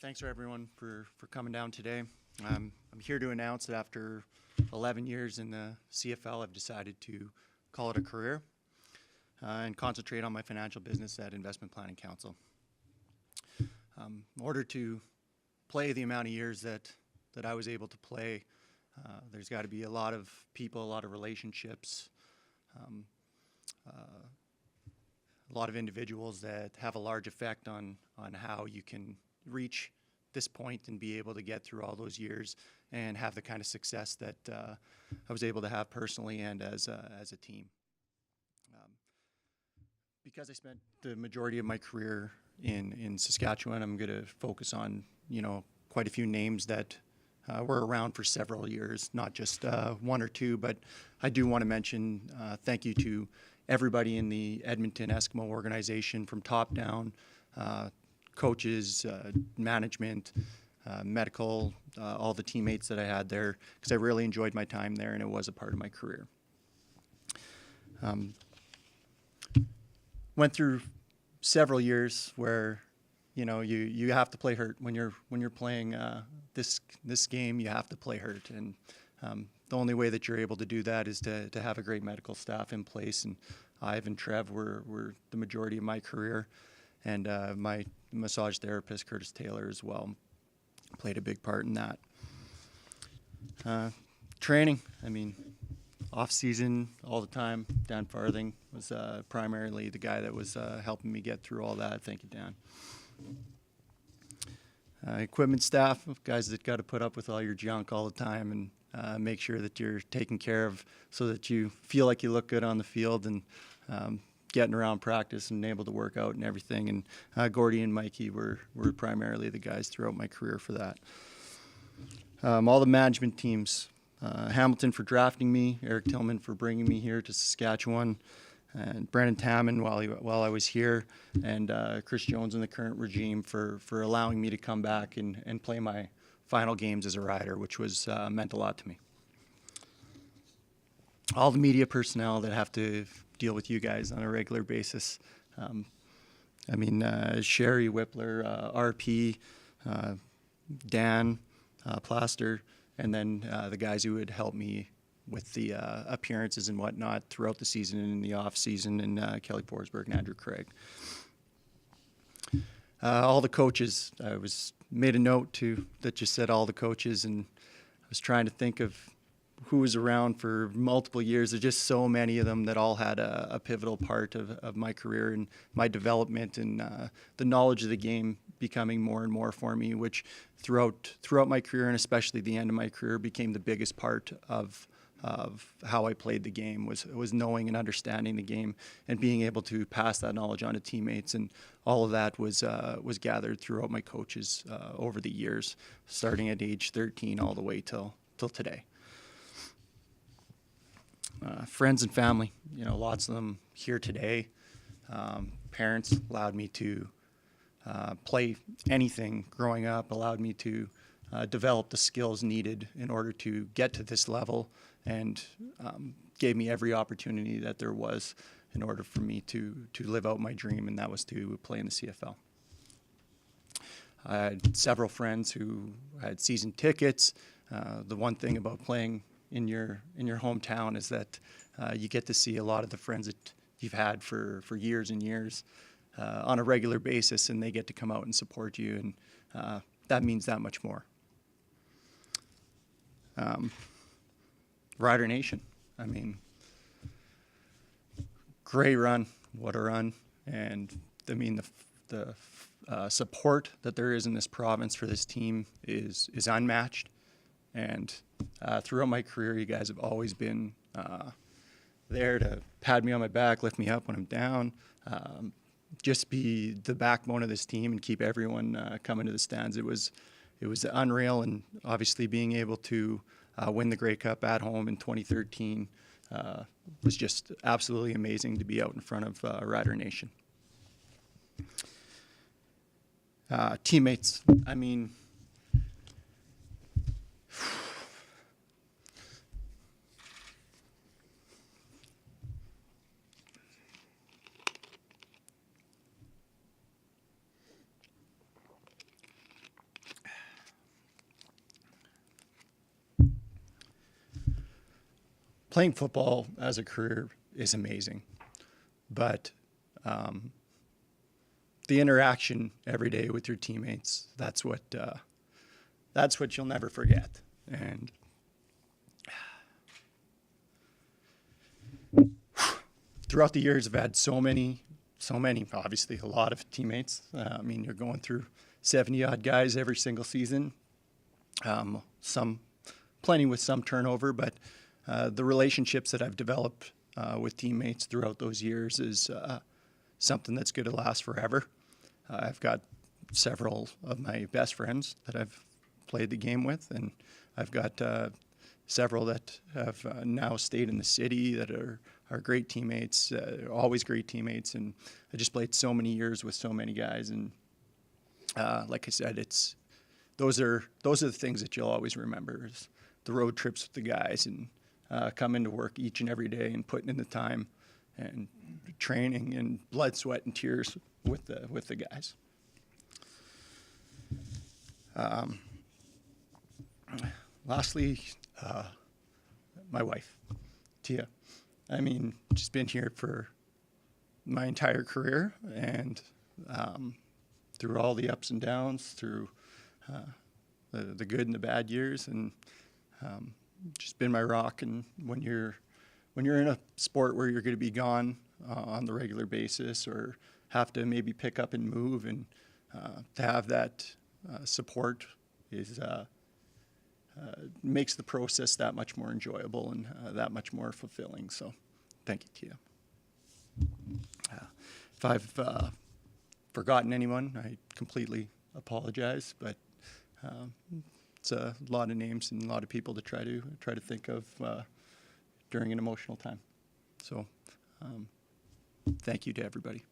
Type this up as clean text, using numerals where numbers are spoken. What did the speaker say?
Thanks for everyone for coming down today. I'm here to announce that after 11 years in the CFL, I've decided to call it a career and concentrate on my financial business at Investment Planning Council. In order to play the amount of years that I was able to play, there's got to be a lot of people, a lot of relationships, a lot of individuals that have a large effect on how you can reach this point and be able to get through all those years and have the kind of success that I was able to have personally and as a team. Because I spent the majority of my career in Saskatchewan, I'm going to focus on, quite a few names that were around for several years, not just one or two, but I do want to mention thank you to everybody in the Edmonton Eskimo organization from top down, coaches, management, medical, all the teammates that I had there, because I really enjoyed my time there and it was a part of my career. Went through several years where, you have to play hurt when you're playing this game. You have to play hurt, and the only way that you're able to do that is to have a great medical staff in place. And Ive and Trev were the majority of my career, and my massage therapist Curtis Taylor as well played a big part in that. Training, off season all the time. Dan Farthing was primarily the guy that was helping me get through all that. Thank you, Dan. Equipment staff, guys that got to put up with all your junk all the time and make sure that you're taken care of so that you feel like you look good on the field and getting around practice and able to work out and everything. And Gordy and Mikey were primarily the guys throughout my career for that. All the management teams, Hamilton for drafting me, Eric Tillman for bringing me here to Saskatchewan, and Brandon Tamman while I was here, and Chris Jones in the current regime for allowing me to come back and play my final games as a rider, which was meant a lot to me. All the media personnel that have to deal with you guys on a regular basis. Sherry Whippler, RP, Dan Plaster, and then the guys who would help me with the appearances and whatnot throughout the season and in the off season, and Kelly Forsberg and Andrew Craig. All the coaches, I made a note that just said all the coaches, and I was trying to think of who was around for multiple years. There's just so many of them that all had a pivotal part of my career and my development, and the knowledge of the game becoming more and more for me, which throughout my career, and especially the end of my career, became the biggest part of how I played the game, was knowing and understanding the game and being able to pass that knowledge on to teammates. And all of that was gathered throughout my coaches over the years, starting at age 13 all the way till today. Friends and family, lots of them here today. Parents allowed me to play anything growing up, allowed me to develop the skills needed in order to get to this level, and gave me every opportunity that there was in order for me to live out my dream, and that was to play in the CFL. I had several friends who had season tickets. The one thing about playing in your hometown is that you get to see a lot of the friends that you've had for years and years on a regular basis, and they get to come out and support you, and that means that much more. Rider Nation, great run, what a run, and the support that there is in this province for this team is unmatched. And throughout my career, you guys have always been there to pat me on my back, lift me up when I'm down, just be the backbone of this team and keep everyone coming to the stands. It was unreal, and obviously being able to win the Grey Cup at home in 2013 was just absolutely amazing to be out in front of Rider Nation. Teammates, playing football as a career is amazing, but the interaction every day with your teammates, that's what you'll never forget. And throughout the years, I've had so many, obviously a lot of teammates. I mean, you're going through 70 odd guys every single season. Plenty with some turnover, but the relationships that I've developed with teammates throughout those years is something that's going to last forever. I've got several of my best friends that I've played the game with, and I've got several that have now stayed in the city that are great teammates, always great teammates, and I just played so many years with so many guys, and like I said, those are the things that you'll always remember, is the road trips with the guys, and coming to work each and every day and putting in the time and training and blood, sweat, and tears with the guys. Lastly, my wife, Tia. I mean, she's been here for my entire career, and through all the ups and downs, through the good and the bad years, and just been my rock. And when you're in a sport where you're going to be gone on the regular basis, or have to maybe pick up and move, and to have that support is makes the process that much more enjoyable and that much more fulfilling. So thank you, Tia. If I've forgotten anyone, I completely apologize, but it's a lot of names and a lot of people to try to think of during an emotional time. So thank you to everybody.